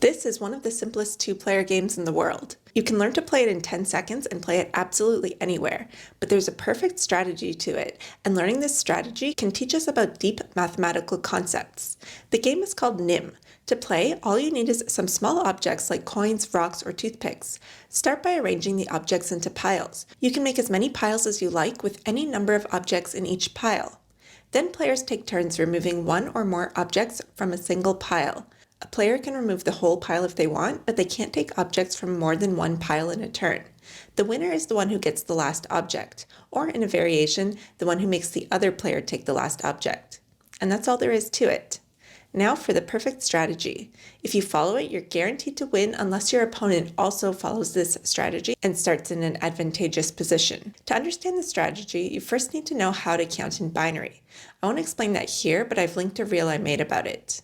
This is one of the simplest two-player games in the world. You can learn to play it in 10 seconds and play it absolutely anywhere, but there's a perfect strategy to it, and learning this strategy can teach us about deep mathematical concepts. The game is called NIM. To play, all you need is some small objects like coins, rocks, or toothpicks. Start by arranging the objects into piles. You can make as many piles as you like with any number of objects in each pile. Then players take turns removing one or more objects from a single pile. A player can remove the whole pile if they want, but they can't take objects from more than one pile in a turn. The winner is the one who gets the last object, or in a variation, the one who makes the other player take the last object. And that's all there is to it. Now for the perfect strategy. If you follow it, you're guaranteed to win unless your opponent also follows this strategy and starts in an advantageous position. To understand the strategy, you first need to know how to count in binary. I won't explain that here, but I've linked a reel I made about it.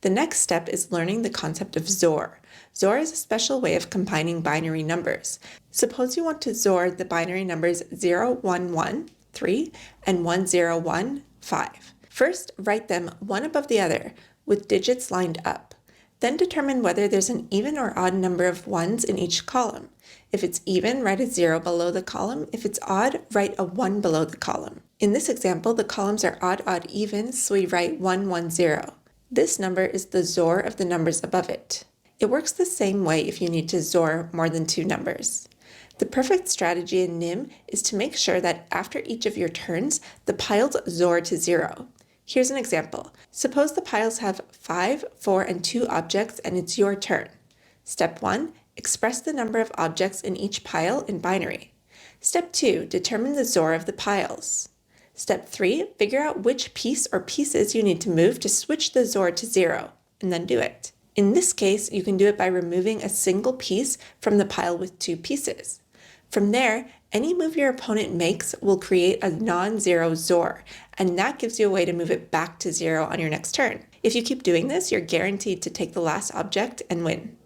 The next step is learning the concept of XOR. XOR is a special way of combining binary numbers. Suppose you want to XOR the binary numbers 0, 1, 1, 3, and 1, 0, 1, 5. First, write them one above the other, with digits lined up. Then determine whether there's an even or odd number of ones in each column. If it's even, write a 0 below the column. If it's odd, write a 1 below the column. In this example, the columns are odd, odd, even, so we write 1, 1, 0. This number is the XOR of the numbers above it. It works the same way if you need to XOR more than two numbers. The perfect strategy in NIM is to make sure that after each of your turns, the piles XOR to 0. Here's an example. Suppose the piles have 5, 4, and 2 objects and it's your turn. Step 1, express the number of objects in each pile in binary. Step 2, determine the XOR of the piles. Step 3, figure out which piece or pieces you need to move to switch the XOR to 0, and then do it. In this case, you can do it by removing a single piece from the pile with 2 pieces. From there, any move your opponent makes will create a non-zero XOR, and that gives you a way to move it back to 0 on your next turn. If you keep doing this, you're guaranteed to take the last object and win.